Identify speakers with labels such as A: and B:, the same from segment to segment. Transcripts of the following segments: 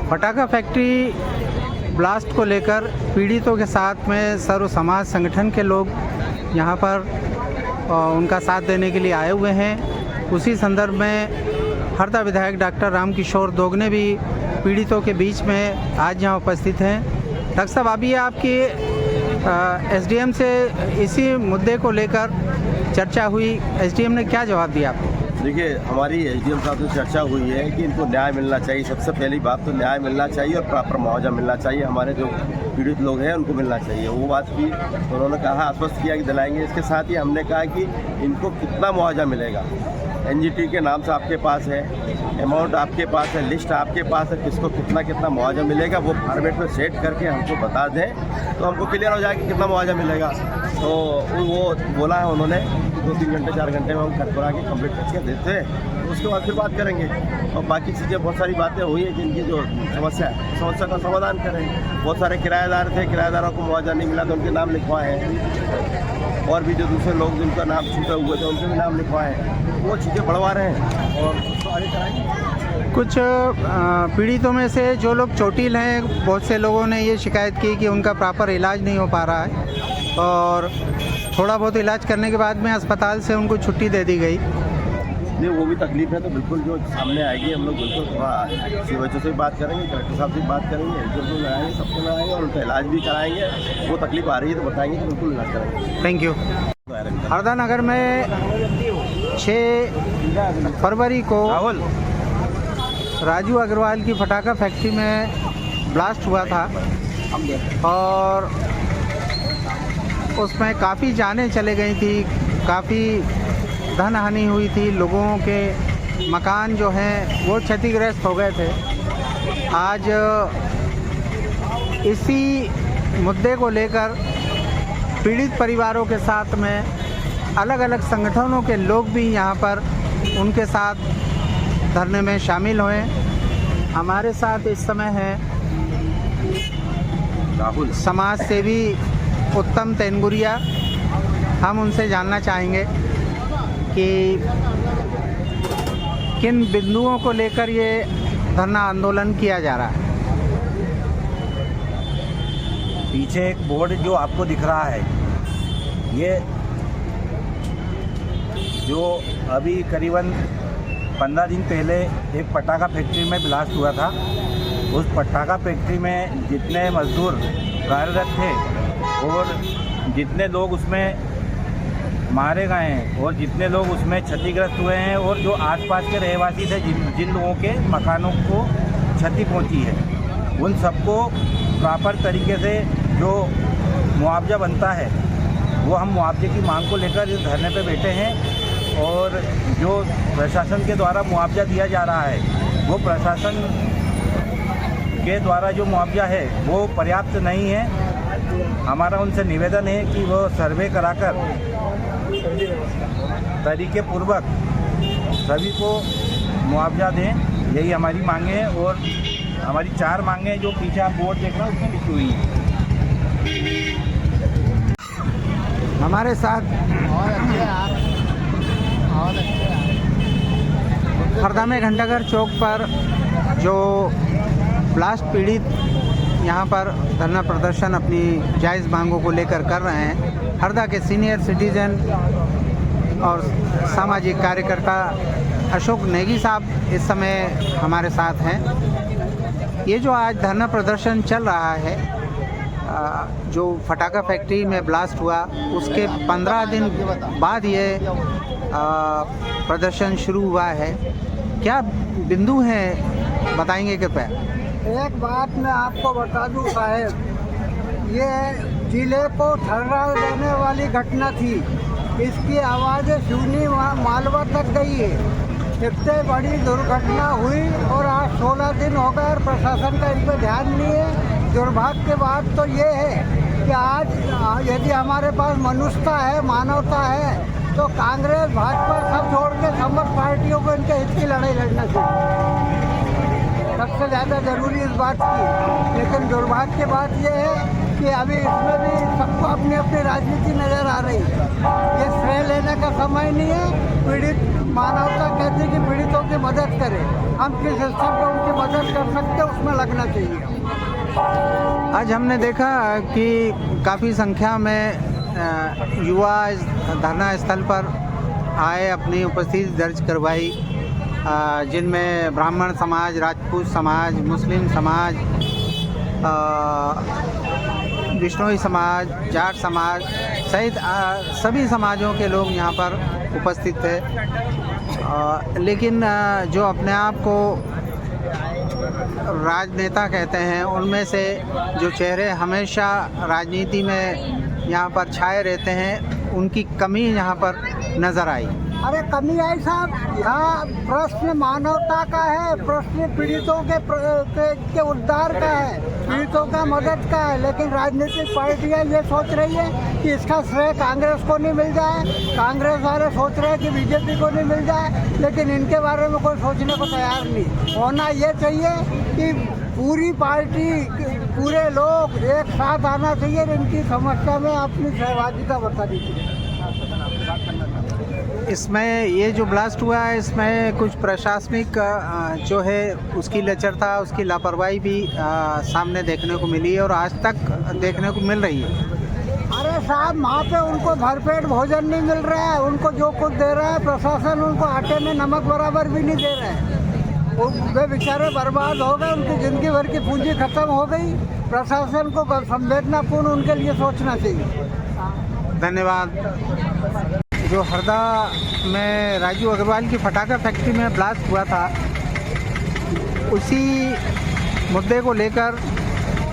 A: पटाखा factory blast को लेकर पीड़ितों के साथ में सर्व समाज संगठन के लोग यहाँ पर उनका साथ देने के लिए आए हुए हैं। उसी संदर्भ में हरदा विधायक डॉक्टर रामकिशोर दोगने भी पीड़ितों के बीच में आज यहाँ उपस्थित हैं। डॉक्टर साहब, अभी आपकी एसडीएम से इसी मुद्दे को लेकर चर्चा हुई, एसडीएम ने क्या जवाब दिया आपको?
B: देखिए, हमारी एसडीएम साहब से चर्चा हुई है कि इनको न्याय मिलना चाहिए। सबसे पहली बात तो न्याय मिलना चाहिए और प्रॉपर मुआवजा मिलना चाहिए। हमारे जो पीड़ित लोग हैं उनको मिलना चाहिए। वो बात भी उन्होंने कहा, आश्वस्त किया कि दिलाएंगे। इसके साथ ही हमने कहा कि इनको कितना मुआवजा मिलेगा, एनजीटी के नाम से आपके पास है, अमाउंट आपके पास है, लिस्ट आपके पास है, किसको कितना कितना मुआवजा मिलेगा वो फॉर्मेट में सेट करके हमको बता दें तो हमको क्लियर हो जाए कि कितना मुआवजा मिलेगा। तो वो बोला है उन्होंने 2-3 घंटे 4 घंटे में हम करा के कंप्लीट करके देते हैं, तो उसके बाद फिर बात करेंगे। और बाकी चीज़ें बहुत सारी बातें हुई हैं जिनकी जो समस्या है, समस्या का समाधान करें। बहुत सारे किराएदार थे, किराएदारों को मुआवजा नहीं मिला तो उनके नाम लिखवाए हैं, और भी जो दूसरे लोग जिनका नाम छूटे हुए थे उनके भी नाम लिखवाए हैं। वो चीज़ें बढ़वा रहे हैं और आगे कराएंगे।
A: कुछ पीड़ितों में से जो लोग चोटिल हैं, बहुत से लोगों ने ये शिकायत की कि उनका प्रॉपर इलाज नहीं हो पा रहा है और थोड़ा बहुत इलाज करने के बाद में अस्पताल से उनको छुट्टी दे दी गई।
B: नहीं, वो भी तकलीफ है तो बिल्कुल जो सामने आएगी हम लोग बिल्कुल थोड़ा सीवचों से बात करेंगे, कलेक्टर साहब से बात करेंगे, बिल्कुल लगाएंगे, सबको लगाएंगे और उनका इलाज भी कराएंगे। वो तकलीफ आ रही है तो बताएंगे कि बिल्कुल इलाज कराएंगे।
A: Thank you. हरदा नगर में 6 फरवरी को राजू अग्रवाल की पटाखा फैक्ट्री में ब्लास्ट हुआ था और उसमें काफ़ी जानें चले गई थी, काफ़ी धन हानि हुई थी, लोगों के मकान जो हैं वो क्षतिग्रस्त हो गए थे। आज इसी मुद्दे को लेकर पीड़ित परिवारों के साथ में अलग अलग संगठनों के लोग भी यहाँ पर उनके साथ धरने में शामिल हुए। हमारे साथ इस समय है
B: राहुल,
A: समाज सेवी उत्तम तेनगुरिया। हम उनसे जानना चाहेंगे कि किन बिंदुओं को लेकर ये धरना आंदोलन किया जा रहा है।
C: पीछे एक बोर्ड जो आपको दिख रहा है, ये जो अभी करीबन 15 दिन पहले एक पटाखा फैक्ट्री में ब्लास्ट हुआ था। उस पटाखा फैक्ट्री में जितने मजदूर कार्यरत थे और जितने लोग उसमें मारे गए हैं और जितने लोग उसमें क्षतिग्रस्त हुए हैं और जो आसपास के रहवासी थे जिन लोगों के मकानों को क्षति पहुंची है, उन सबको प्रॉपर तरीके से जो मुआवजा बनता है वो हम मुआवजे की मांग को लेकर इस धरने पे बैठे हैं। और जो प्रशासन के द्वारा मुआवजा दिया जा रहा है वो प्रशासन के द्वारा जो मुआवजा है वो पर्याप्त नहीं है। हमारा उनसे निवेदन है कि वो सर्वे कराकर तरीके पूर्वक सभी को मुआवजा दें, यही हमारी मांगे हैं। और हमारी 4 मांगे जो पीछे आप बोर्ड देख रहे हैं उसमें लिखी हुई हैं।
A: हमारे साथ हरदा में घंटाघर चौक पर जो ब्लास्ट पीड़ित यहाँ पर धरना प्रदर्शन अपनी जायज़ मांगों को लेकर कर रहे हैं, हरदा के सीनियर सिटीजन और सामाजिक कार्यकर्ता अशोक नेगी साहब इस समय हमारे साथ हैं। ये जो आज धरना प्रदर्शन चल रहा है, जो पटाखा फैक्ट्री में ब्लास्ट हुआ उसके 15 दिन बाद ये प्रदर्शन शुरू हुआ है, क्या बिंदु हैं बताएंगे कृपया?
D: एक बात मैं आपको बता दूं साहब, ये जिले को थर्रा देने वाली घटना थी। इसकी आवाज़ें सिवनी मालवा तक गई है। इतने बड़ी दुर्घटना हुई और आज 16 दिन हो गए और प्रशासन का इन पर ध्यान नहीं है। दुर्भाग्य की बात तो ये है कि आज यदि हमारे पास मनुष्यता है, मानवता है, तो कांग्रेस भाजपा सब छोड़ के समस्त पार्टियों को इनके हित की लड़ाई लड़ना चाहिए। सबसे ज़्यादा ज़रूरी इस बात की। लेकिन दुर्भाग्य की बात यह है कि कि अभी इसमें भी सबको अपनी अपनी राजनीति नज़र आ रही है। ये श्रेय लेने का समय नहीं है। पीड़ित मानवता कहती है कि पीड़ितों की मदद करें। हम किस स्तर पर उनकी मदद कर सकते हैं उसमें लगना चाहिए।
A: आज हमने देखा कि काफ़ी संख्या में युवा इस धरना स्थल पर आए, अपनी उपस्थिति दर्ज करवाई, जिनमें ब्राह्मण समाज, राजपूत समाज, मुस्लिम समाज, बिश्नोई समाज, जाट समाज सहित सभी समाजों के लोग यहाँ पर उपस्थित थे। लेकिन जो अपने आप को राजनेता कहते हैं, उनमें से जो चेहरे हमेशा राजनीति में यहाँ पर छाए रहते हैं, उनकी कमी यहाँ पर नज़र आई।
D: अरे कमी आई साहब, यहाँ प्रश्न मानवता का है, प्रश्न पीड़ितों के उद्धार का है, पीड़ितों का मदद का है। लेकिन राजनीतिक पार्टियाँ ये सोच रही है कि इसका श्रेय कांग्रेस को नहीं मिल जाए, कांग्रेस वाले सोच रहे हैं कि बीजेपी को नहीं मिल जाए, लेकिन इनके बारे में कोई सोचने को तैयार नहीं। होना ये चाहिए कि पूरी पार्टी, पूरे लोग एक साथ आना चाहिए, इनकी समस्या में अपनी सहभागिता बता दीजिए।
A: इसमें ये जो ब्लास्ट हुआ है, इसमें कुछ प्रशासनिक जो है उसकी लचरता, उसकी लापरवाही भी सामने देखने को मिली है और आज तक देखने को मिल रही है।
D: अरे साहब, वहाँ पे उनको भरपेट भोजन नहीं मिल रहा है। उनको जो कुछ दे रहा है प्रशासन, उनको आटे में नमक बराबर भी नहीं दे रहा है। वे बेचारे बर्बाद हो गए, उनकी ज़िंदगी भर की पूंजी खत्म हो गई। प्रशासन को संवेदनापूर्ण उनके लिए सोचना चाहिए।
A: धन्यवाद। जो हरदा में राजू अग्रवाल की फटाखा फैक्ट्री में ब्लास्ट हुआ था, उसी मुद्दे को लेकर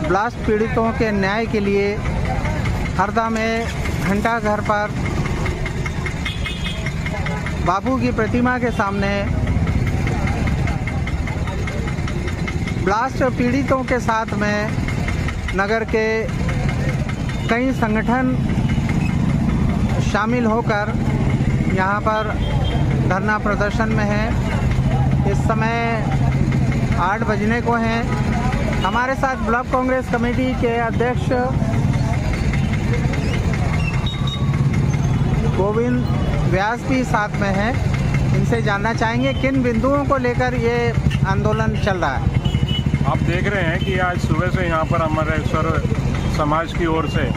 A: ब्लास्ट पीड़ितों के न्याय के लिए हरदा में घंटाघर पर बापू की प्रतिमा के सामने ब्लास्ट पीड़ितों के साथ में नगर के कई संगठन शामिल होकर यहाँ पर धरना प्रदर्शन में हैं। इस समय 8 बजने को हैं। हमारे साथ ब्लॉक कांग्रेस कमेटी के अध्यक्ष गोविंद व्यास भी साथ में हैं। इनसे जानना चाहेंगे किन बिंदुओं को लेकर ये आंदोलन चल रहा है।
E: आप देख रहे हैं कि आज सुबह से यहाँ पर हमारे सर्व समाज की ओर से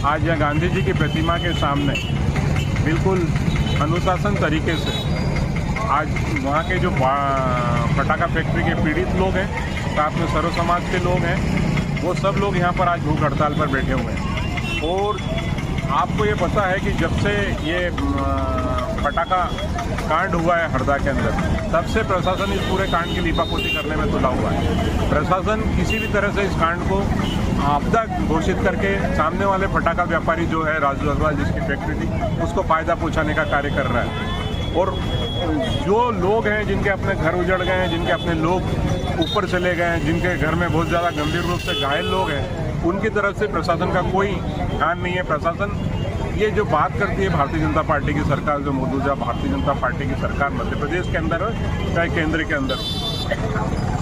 E: आज यहाँ गांधी जी की प्रतिमा के सामने बिल्कुल अनुशासन तरीके से आज वहाँ के जो पटाखा फैक्ट्री के पीड़ित लोग हैं, साथ में सर्व समाज के लोग हैं, वो सब लोग यहाँ पर आज भूख हड़ताल पर बैठे हुए हैं। और आपको ये पता है कि जब से ये पटाखा कांड हुआ है हरदा के अंदर, तब से प्रशासन इस पूरे कांड की लीपापोती करने में तुला हुआ है। प्रशासन किसी भी तरह से इस कांड को आपदा घोषित करके सामने वाले पटाखा व्यापारी जो है राजू अग्रवाल जिसकी फैक्ट्री थी, उसको फ़ायदा पहुंचाने का कार्य कर रहा है। और जो लोग हैं जिनके अपने घर उजड़ गए हैं, जिनके अपने लोग ऊपर चले गए हैं, जिनके घर में बहुत ज़्यादा गंभीर रूप से घायल लोग हैं, उनकी तरफ से प्रशासन का कोई ध्यान नहीं है। प्रशासन ये जो बात करती है भारतीय जनता पार्टी की सरकार, जो मौजूदा भारतीय जनता पार्टी की सरकार मध्य प्रदेश के अंदर हो चाहे केंद्र के अंदर हो,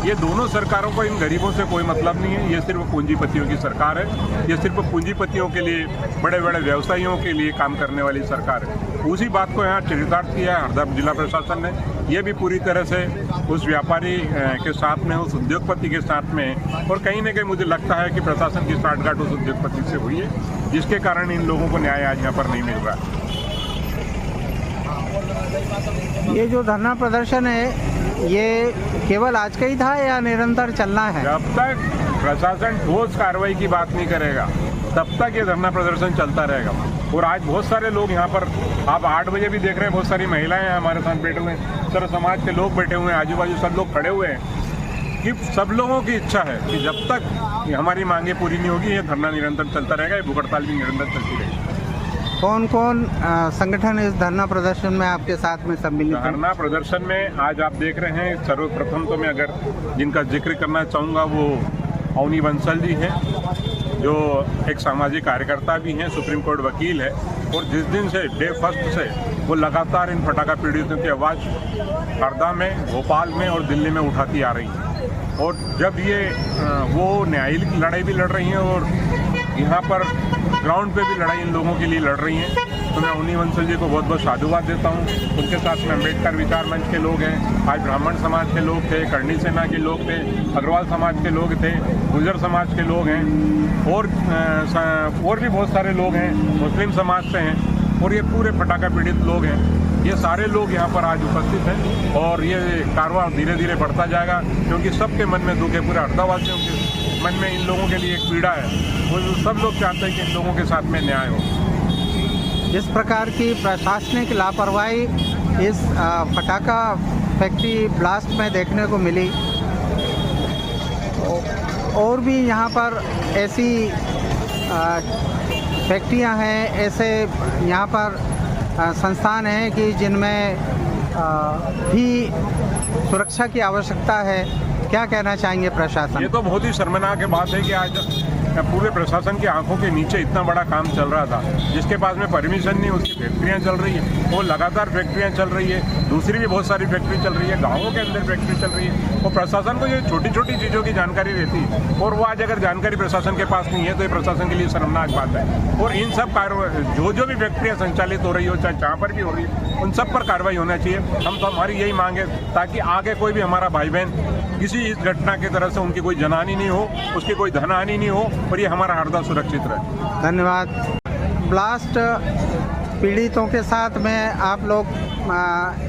E: ये दोनों सरकारों को इन गरीबों से कोई मतलब नहीं है। ये सिर्फ पूंजीपतियों की सरकार है। ये सिर्फ पूंजीपतियों के लिए, बड़े बड़े व्यवसायियों के लिए काम करने वाली सरकार है। उसी बात को यहाँ चरितार्थ किया है हरदा जिला प्रशासन ने। ये भी पूरी तरह से उस व्यापारी के साथ में, उस उद्योगपति के साथ में, और कहीं ना कहीं मुझे लगता है कि प्रशासन की साठगांठ उस उद्योगपति से हुई है, जिसके कारण इन लोगों को न्याय आज यहाँ पर नहीं मिल रहा है।
A: ये जो धरना प्रदर्शन है, ये केवल आज का ही था या निरंतर चलना है?
E: जब तक प्रशासन ठोस कार्रवाई की बात नहीं करेगा, तब तक ये धरना प्रदर्शन चलता रहेगा। और आज बहुत सारे लोग यहाँ पर, आप 8 बजे भी देख रहे हैं, बहुत सारी महिलाएं हमारे साथ बैठे हुए हैं, सर्व समाज के लोग बैठे हुए हैं, आजू बाजू सब लोग खड़े हुए हैं कि सब लोगों की इच्छा है कि जब तक हमारी मांगे पूरी नहीं होगी, ये धरना निरंतर चलता रहेगा, ये भूख हड़ताल भी निरंतर चलती रहेगी।
A: कौन कौन संगठन इस धरना प्रदर्शन में आपके साथ में सम्मिलित हैं?
E: धरना प्रदर्शन में आज आप देख रहे हैं, सर्वप्रथम तो मैं अगर जिनका जिक्र करना चाहूँगा वो अवनी बंसल जी हैं, जो एक सामाजिक कार्यकर्ता भी हैं, सुप्रीम कोर्ट वकील है, और जिस दिन से डे फर्स्ट से वो लगातार इन फटाखा पीड़ितों की आवाज़ हरदा में, भोपाल में और दिल्ली में उठाती आ रही है। और जब ये वो न्यायिक लड़ाई भी लड़ रही हैं और यहाँ पर ग्राउंड पे भी लड़ाई इन लोगों के लिए लड़ रही हैं। तो मैं उन्हीं वंशज जी को बहुत बहुत साधुवाद देता हूँ। उनके साथ में अम्बेडकर विचार मंच के लोग हैं, आज ब्राह्मण समाज के लोग थे, करणी सेना के लोग थे, अग्रवाल समाज के लोग थे, गुर्जर समाज के लोग हैं और भी बहुत सारे लोग हैं, मुस्लिम समाज से हैं और ये पूरे पटाखा पीड़ित लोग हैं। ये सारे लोग यहाँ पर आज उपस्थित हैं और ये कारवां धीरे धीरे बढ़ता जाएगा, क्योंकि सबके मन में दुख है, पूरे हरदा-वासियों के मन में इन लोगों के लिए एक पीड़ा है। वो सब लोग चाहते हैं कि इन लोगों के साथ में न्याय हो।
A: जिस प्रकार की प्रशासनिक लापरवाही इस पटाखा फैक्ट्री ब्लास्ट में देखने को मिली, और भी यहाँ पर ऐसी फैक्ट्रियाँ हैं, ऐसे यहाँ पर संस्थान हैं कि जिनमें भी सुरक्षा की आवश्यकता है। क्या कहना चाहेंगे प्रशासन?
E: ये तो बहुत ही शर्मनाक बात है कि आज पूरे प्रशासन की आंखों के नीचे इतना बड़ा काम चल रहा था, जिसके पास में परमिशन नहीं, उसकी फैक्ट्रियां चल रही है, वो लगातार फैक्ट्रियां चल रही है, दूसरी भी बहुत सारी फैक्ट्री चल रही है, गाँवों के अंदर फैक्ट्री चल रही है। और प्रशासन को ये छोटी छोटी चीज़ों की जानकारी रहती है और वो आज अगर जानकारी प्रशासन के पास नहीं है तो ये प्रशासन के लिए शर्मनाक बात है। और इन सब जो भी फैक्ट्रियाँ संचालित हो रही हो, चाहे जहाँ पर भी हो रही है, उन सब पर कार्रवाई होना चाहिए। हम तो हमारी यही मांग है ताकि आगे कोई भी हमारा भाई बहन किसी इस घटना की तरह से उनकी कोई जनहानि नहीं हो, उसकी कोई धनहानि नहीं हो और ये हमारा हरदा सुरक्षित रहे।
A: धन्यवाद। ब्लास्ट पीड़ितों के साथ में आप लोग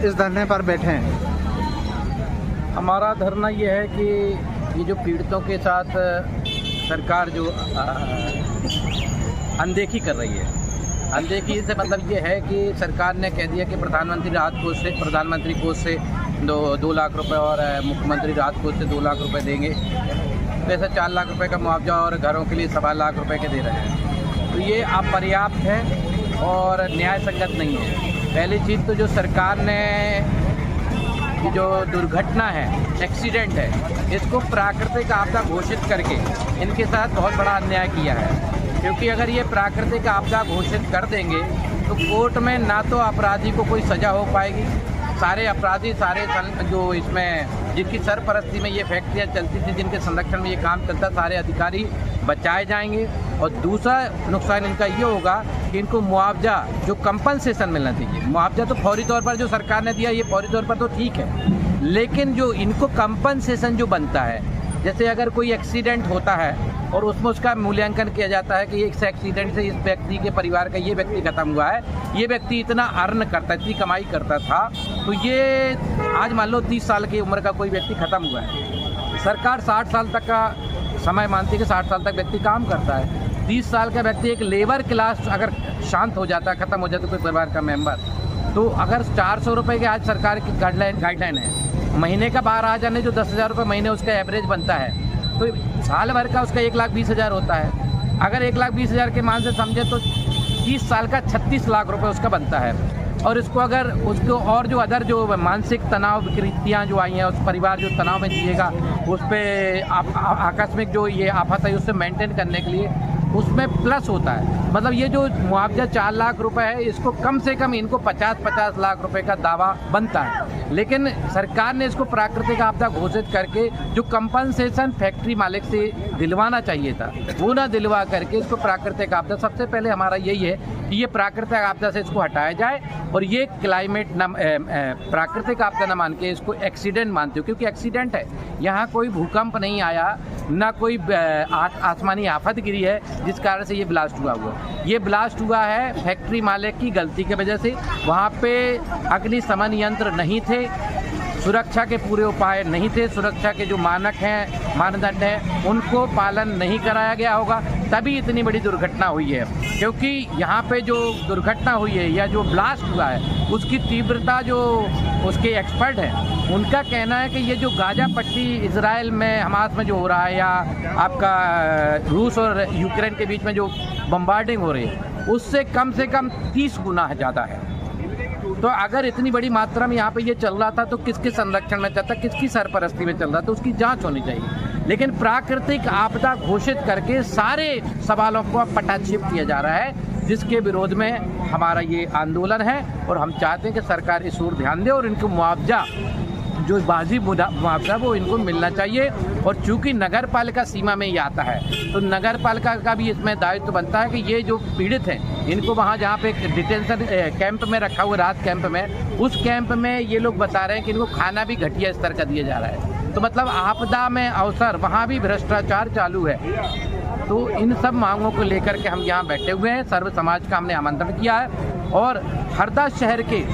A: इस धरने पर बैठे हैं।
F: हमारा धरना ये है कि ये जो पीड़ितों के साथ सरकार जो अनदेखी कर रही है, अनदेखी से मतलब ये है कि सरकार ने कह दिया कि प्रधानमंत्री राहत कोष से 2 लाख रुपए और मुख्यमंत्री राहत कोष से 2 लाख रुपए देंगे, वैसे 4 लाख रुपए का मुआवजा और घरों के लिए 1.25 लाख रुपए के दे रहे हैं। तो ये अपर्याप्त है और न्याय संगत नहीं है। पहली चीज़ तो जो सरकार ने जो दुर्घटना है, एक्सीडेंट है, इसको प्राकृतिक आपदा घोषित करके इनके साथ बहुत बड़ा अन्याय किया है। क्योंकि अगर ये प्राकृतिक आपदा घोषित कर देंगे तो कोर्ट में ना तो अपराधी को कोई सज़ा हो पाएगी, सारे अपराधी सारे जो इसमें जिनकी सरपरस्ती में ये फैक्ट्रियाँ चलती थी, जिनके संरक्षण में ये काम चलता, सारे अधिकारी बचाए जाएंगे। और दूसरा नुकसान इनका ये होगा कि इनको मुआवजा जो कंपनसेशन मिलना चाहिए, मुआवजा तो फौरी तौर पर जो सरकार ने दिया ये फौरी तौर पर तो ठीक है, लेकिन जो इनको कंपनसेशन जो बनता है, जैसे अगर कोई एक्सीडेंट होता है और उसमें उसका मूल्यांकन किया जाता है कि इस एक्सीडेंट से इस व्यक्ति के परिवार का ये व्यक्ति खत्म हुआ है, ये व्यक्ति इतना अर्न करता, इतनी कमाई करता था, तो ये आज मान लो 30 साल की उम्र का कोई व्यक्ति खत्म हुआ है, सरकार 60 साल तक का समय मानती है कि 60 साल तक व्यक्ति काम करता है। 30 साल का व्यक्ति एक लेबर क्लास अगर शांत हो जाता है, ख़त्म हो जाता है कोई परिवार का मेंबर, तो अगर 400 रुपये के आज सरकार की गाइडलाइन है, महीने का 12,000 ने जो 10,000 रुपये महीने उसका एवरेज बनता है, तो साल भर का उसका 1,20,000 होता है। अगर 1,20,000 के मान से समझे तो 30 साल का 36 लाख रुपए उसका बनता है। और इसको अगर उसको और जो अदर जो मानसिक तनाव विकृतियाँ जो आई हैं, उस परिवार जो तनाव में जिएगा, उस पर आकस्मिक जो ये आफत है उससे मेंटेन करने के लिए उसमें प्लस होता है। मतलब ये जो मुआवजा 4 लाख रुपए है, इसको कम से कम इनको 50-50 लाख रुपए का दावा बनता है, लेकिन सरकार ने इसको प्राकृतिक आपदा घोषित करके जो कंपनसेशन फैक्ट्री मालिक से दिलवाना चाहिए था वो ना दिलवा करके इसको प्राकृतिक आपदा, सबसे पहले हमारा यही है कि ये प्राकृतिक आपदा से इसको हटाया जाए और ये क्लाइमेट प्राकृतिक आपदा न मान के इसको एक्सीडेंट मानते हो, क्योंकि एक्सीडेंट है, यहाँ कोई भूकंप नहीं आया, ना कोई आसमानी आफत गिरी है जिस कारण से ये ब्लास्ट हुआ। ये ब्लास्ट हुआ है फैक्ट्री मालिक की गलती की वजह से। वहाँ पे अग्निशमन यंत्र नहीं थे, सुरक्षा के पूरे उपाय नहीं थे, सुरक्षा के जो मानक हैं, मानदंड हैं, उनको पालन नहीं कराया गया होगा, तभी इतनी बड़ी दुर्घटना हुई है। क्योंकि यहाँ पे जो दुर्घटना हुई है या जो ब्लास्ट हुआ है उसकी तीव्रता जो उसके एक्सपर्ट हैं उनका कहना है कि ये जो गाजा पट्टी इजराइल में हमास में जो हो रहा है या आपका रूस और यूक्रेन के बीच में जो बम्बार्डिंग हो रही है उससे कम से कम 30 गुना ज़्यादा है। तो अगर इतनी बड़ी मात्रा में यहाँ पे ये चल रहा था तो किसके संरक्षण में चलता, किसकी सरपरस्ती में चल रहा था, उसकी जांच होनी चाहिए। लेकिन प्राकृतिक आपदा घोषित करके सारे सवालों को पटाक्षेप किया जा रहा है, जिसके विरोध में हमारा ये आंदोलन है और हम चाहते हैं कि सरकार इस ओर ध्यान दे और इनको मुआवजा जो वाजिब मुआवजा वो इनको मिलना चाहिए। और चूंकि नगर पालिका सीमा में ही आता है तो नगर पालिका का भी इसमें दायित्व बनता है कि ये जो पीड़ित हैं इनको वहाँ जहाँ पे डिटेंशन कैंप में रखा हुआ, राहत कैंप में, उस कैंप में ये लोग बता रहे हैं कि इनको खाना भी घटिया स्तर का दिया जा रहा है। तो मतलब आपदा में अवसर, वहाँ भी भ्रष्टाचार चालू है। तो इन सब मांगों को लेकर के हम यहाँ बैठे हुए हैं। सर्व समाज का हमने आमंत्रण किया है और हरदा शहर के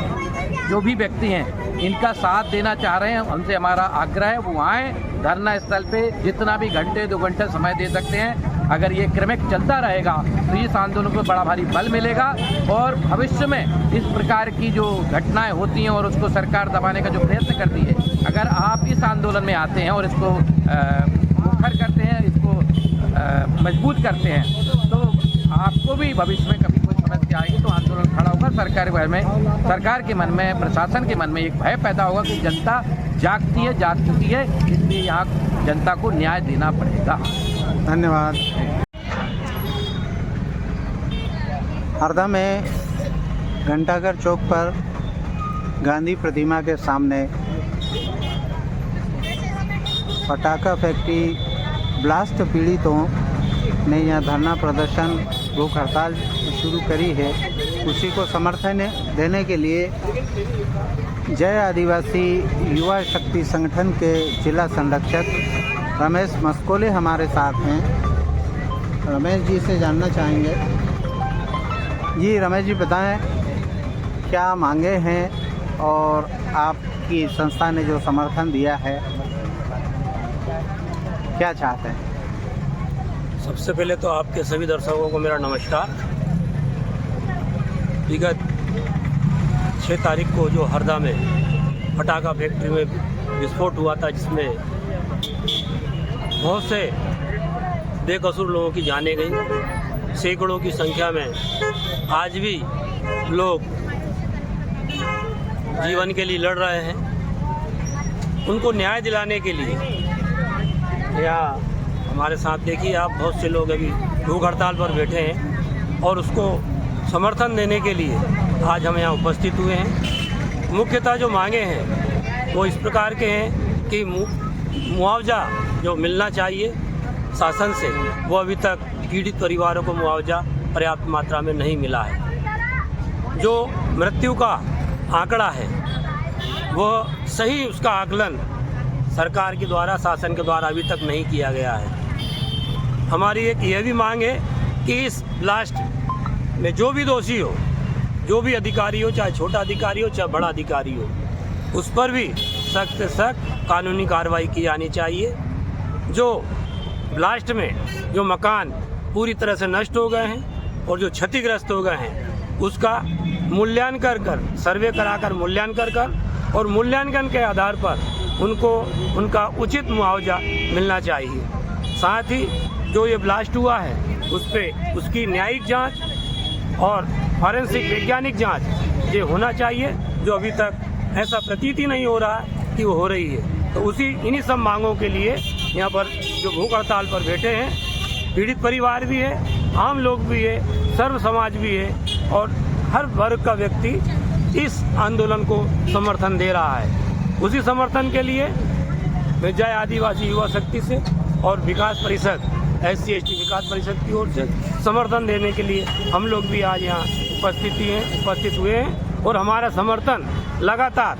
F: जो भी व्यक्ति हैं इनका साथ देना चाह रहे हैं। उनसे हमारा आग्रह है वो आएँ धरना स्थल पे, जितना भी घंटे 2 घंटे समय दे सकते हैं। अगर ये क्रमिक चलता रहेगा तो इस आंदोलन को बड़ा भारी बल मिलेगा और भविष्य में इस प्रकार की जो घटनाएं होती हैं और उसको सरकार दबाने का जो प्रयत्न करती है, अगर आप इस आंदोलन में आते हैं और इसको मुखर करते हैं, इसको मजबूत करते हैं, तो आपको भी भविष्य में कभी कोई समस्या आएगी तो आंदोलन खड़ा होगा। सरकार के मन में, प्रशासन के मन में एक भय पैदा होगा कि जनता जागती है, जाग चुकी है, इसलिए यहाँ जनता को न्याय देना पड़ेगा।
A: धन्यवाद। हरदा में घंटाघर चौक पर गांधी प्रतिमा के सामने पटाखा फैक्ट्री ब्लास्ट पीड़ितों ने यह धरना प्रदर्शन, भूख हड़ताल शुरू करी है। उसी को समर्थन देने के लिए जय आदिवासी युवा शक्ति संगठन के जिला संरक्षक रमेश मस्कोले हमारे साथ हैं। रमेश जी से जानना चाहेंगे। जी रमेश जी, बताएं क्या मांगे हैं और आपकी संस्था ने जो समर्थन दिया है क्या चाहते हैं?
G: सबसे पहले तो आपके सभी दर्शकों को मेरा नमस्कार। विगत 6 तारीख को जो हरदा में पटाखा फैक्ट्री में विस्फोट हुआ था, जिसमें बहुत से बेकसूर लोगों की जानें गई, सैकड़ों की संख्या में आज भी लोग जीवन के लिए लड़ रहे हैं। उनको न्याय दिलाने के लिए यहाँ हमारे साथ देखिए आप, बहुत से लोग अभी भूख हड़ताल पर बैठे हैं और उसको समर्थन देने के लिए आज हम यहाँ उपस्थित हुए हैं। मुख्यतः जो मांगे हैं वो इस प्रकार के हैं कि मुआवजा जो मिलना चाहिए शासन से, वो अभी तक पीड़ित परिवारों को मुआवजा पर्याप्त मात्रा में नहीं मिला है। जो मृत्यु का आंकड़ा है वो सही, उसका आकलन सरकार के द्वारा, शासन के द्वारा अभी तक नहीं किया गया है। हमारी एक ये भी मांग है कि इस ब्लास्ट में जो भी दोषी हो, जो भी अधिकारी हो, चाहे छोटा अधिकारी हो चाहे बड़ा अधिकारी हो, उस पर भी सख्त से सख्त कानूनी कार्रवाई की जानी चाहिए। जो ब्लास्ट में जो मकान पूरी तरह से नष्ट हो गए हैं और जो क्षतिग्रस्त हो गए हैं, उसका मूल्यांकन कर, सर्वे कराकर मूल्यांकन कर और मूल्यांकन के आधार पर उनको उनका उचित मुआवजा मिलना चाहिए। साथ ही जो ये ब्लास्ट हुआ है उस पर उसकी न्यायिक जांच और फॉरेंसिक वैज्ञानिक जांच ये होना चाहिए, जो अभी तक ऐसा प्रतीत ही नहीं हो रहा है कि वो हो रही है। तो इन्हीं सब मांगों के लिए यहाँ पर जो भूख हड़ताल पर बैठे हैं, पीड़ित परिवार भी है, आम लोग भी है, सर्व समाज भी है और हर वर्ग का व्यक्ति इस आंदोलन को समर्थन दे रहा है। उसी समर्थन के लिए मैं जय आदिवासी युवा शक्ति से और विकास परिषद, SC/ST विकास परिषद की ओर से समर्थन देने के लिए हम लोग भी आज यहाँ उपस्थित हुए हैं और हमारा समर्थन लगातार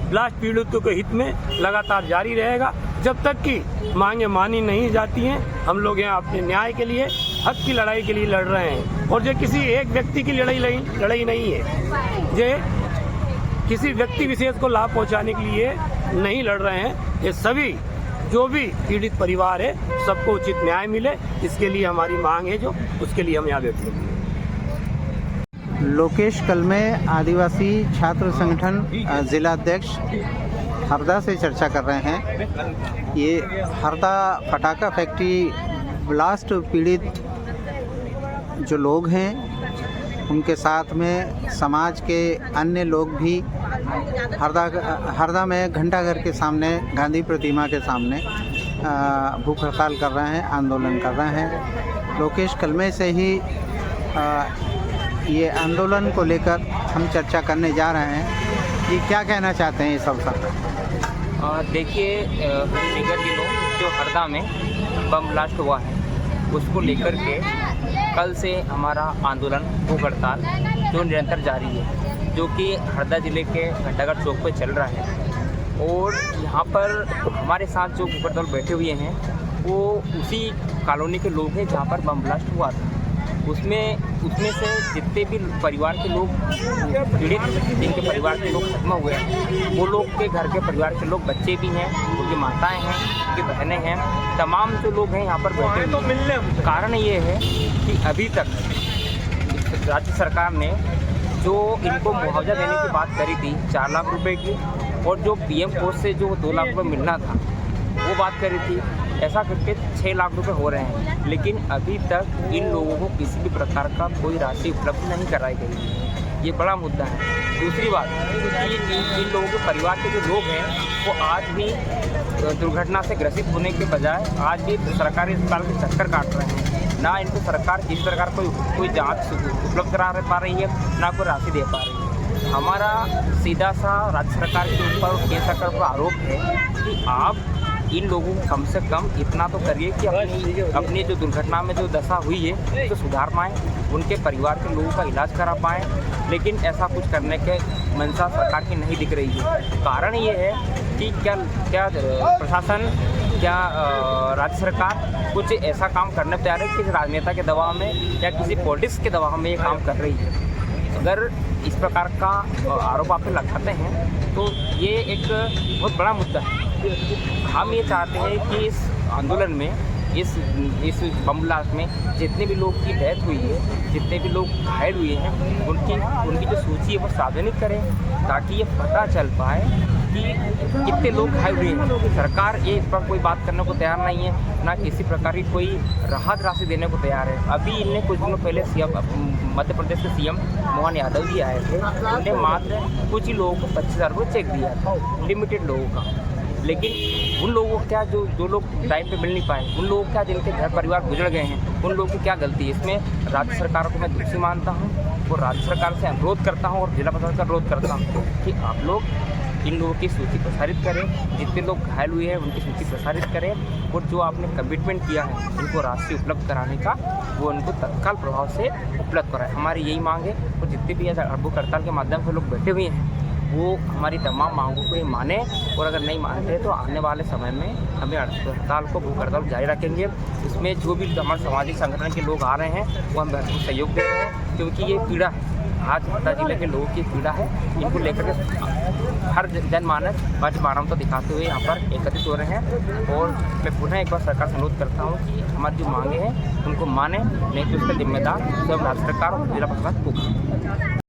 G: ब्लास्ट पीड़ितों के हित में लगातार जारी रहेगा। जब तक कि मांगें मानी नहीं जाती हैं, हम लोग यहाँ अपने न्याय के लिए, हक की लड़ाई के लिए लड़ रहे हैं। और ये किसी एक व्यक्ति की लड़ाई नहीं है, ये किसी व्यक्ति विशेष को लाभ पहुंचाने के लिए नहीं लड़ रहे हैं। ये सभी जो भी पीड़ित परिवार है सबको उचित न्याय मिले, इसके लिए हमारी मांग है, जो उसके लिए हम यहाँ बैठे हैं।
A: लोकेश कलमे, आदिवासी छात्र संगठन जिला अध्यक्ष, हरदा से चर्चा कर रहे हैं। ये हरदा पटाखा फैक्ट्री ब्लास्ट पीड़ित जो लोग हैं उनके साथ में समाज के अन्य लोग भी हरदा में घंटाघर के सामने, गांधी प्रतिमा के सामने भूख हड़ताल कर रहे हैं, आंदोलन कर रहे हैं। लोकेश कलमे से ही ये आंदोलन को लेकर हम चर्चा करने जा रहे हैं। जी, क्या कहना चाहते हैं इस अवसर पर?
H: देखिए, विगत दिनों जो हरदा में बम ब्लास्ट हुआ है उसको लेकर के कल से हमारा आंदोलन भूख हड़ताल जो निरंतर जारी है, जो कि हरदा ज़िले के घंटाघर चौक पर चल रहा है। और यहाँ पर हमारे साथ जो भूख हड़ताल बैठे हुए हैं वो उसी कॉलोनी के लोग हैं जहाँ पर बम ब्लास्ट हुआ था। उसमें से जितने भी परिवार के लोग पीड़ित, जिनके परिवार के लोग खत्म हुए हैं, वो लोग के घर के परिवार के लोग, बच्चे भी हैं, उनकी माताएं हैं, उनकी बहनें हैं, तमाम जो लोग हैं यहाँ पर बैठे तो मिलने। कारण ये है कि अभी तक राज्य सरकार ने जो इनको मुआवजा देने की बात करी थी 4 लाख रुपए की, और जो पीएम कोष से जो 2 लाख रुपये मिलना था वो बात करी थी, ऐसा करके 6 लाख रुपए हो रहे हैं। लेकिन अभी तक इन लोगों को किसी भी प्रकार का कोई राशि उपलब्ध नहीं कराई गई। ये बड़ा मुद्दा है। दूसरी बात कि इन लोगों के परिवार के जो लोग हैं वो आज भी दुर्घटना से ग्रसित होने के बजाय आज भी सरकारी अस्पताल के चक्कर काट रहे हैं। ना इनको सरकार किसी प्रकार कोई जाँच उपलब्ध करा पा रही है, ना कोई राशि दे पा रही है। हमारा सीधा सा राज्य सरकार के ऊपर और केंद्र सरकार पर आरोप है कि आप इन लोगों को कम से कम इतना तो करिए कि अपनी जो दुर्घटना में जो दशा हुई है तो सुधार पाएँ, उनके परिवार के लोगों का इलाज करा पाएँ। लेकिन ऐसा कुछ करने के मंशा सरकार की नहीं दिख रही है। कारण ये है कि क्या प्रशासन, क्या राज्य सरकार कुछ ऐसा काम करने पर तैयार है कि राजनेता के दबाव में या किसी पॉलिटिक्स के दबाव में ये काम कर रही है। अगर इस प्रकार का आरोप आप लगाते हैं तो ये एक बहुत बड़ा मुद्दा है। हम ये चाहते हैं कि इस आंदोलन में, इस बम ब्लास्ट में जितने भी लोग की डेथ हुई है, जितने भी लोग घायल हुए हैं, उनकी जो सूची है वो सार्वजनिक करें, ताकि ये पता चल पाए कि कितने लोग घायल हुए हैं। सरकार ये इस पर कोई बात करने को तैयार नहीं है, ना किसी प्रकार की कोई राहत राशि देने को तैयार है। अभी इनने कुछ दिनों पहले मध्य प्रदेश के सीएम मोहन यादव जी आए थे, उन्होंने मात्र कुछ ही लोगों को 25,000 रुपये चेक दिया था, लिमिटेड लोगों का। लेकिन उन लोगों को क्या, जो लोग टाइम पे मिल नहीं पाए, उन लोगों को क्या, जिनके घर परिवार गुजर गए हैं, उन लोगों की क्या गलती है? इसमें राज्य सरकार को मैं दोषी मानता हूँ और राज्य सरकार से अनुरोध करता हूँ और जिला प्रशासन का अनुरोध करता हूँ कि आप लोग इन लोगों की सूची प्रसारित करें, जितने लोग घायल हुए हैं उनकी सूची प्रसारित करें, और जो आपने कमिटमेंट किया है उनको राशि उपलब्ध कराने का वो उनको तत्काल प्रभाव से उपलब्ध कराएं। हमारी यही मांग है। और जितने भी भूख हड़ताल के माध्यम से लोग बैठे हुए हैं वो हमारी तमाम मांगों को माने, और अगर नहीं मानते तो आने वाले समय में हमें हड़ताल को भूख हड़ताल जारी रखेंगे। इसमें जो भी हमारे सामाजिक संगठन के लोग आ रहे हैं वो हम भरपूर सहयोग दे रहे हैं, क्योंकि ये पीड़ा आज हरदा जिले के लोगों की पीड़ा है। इनको लेकर के हर जनमानस आज मानवता दिखाते हुए यहाँ पर एकत्रित हो रहे हैं। और मैं पुनः एक बार सरकार से अनुरोध करता हूँ कि हमारी जो मांगे हैं उनको माने, नहीं तो उसका जिम्मेदार सब राज्य सरकार और जिला प्रशासन होगा।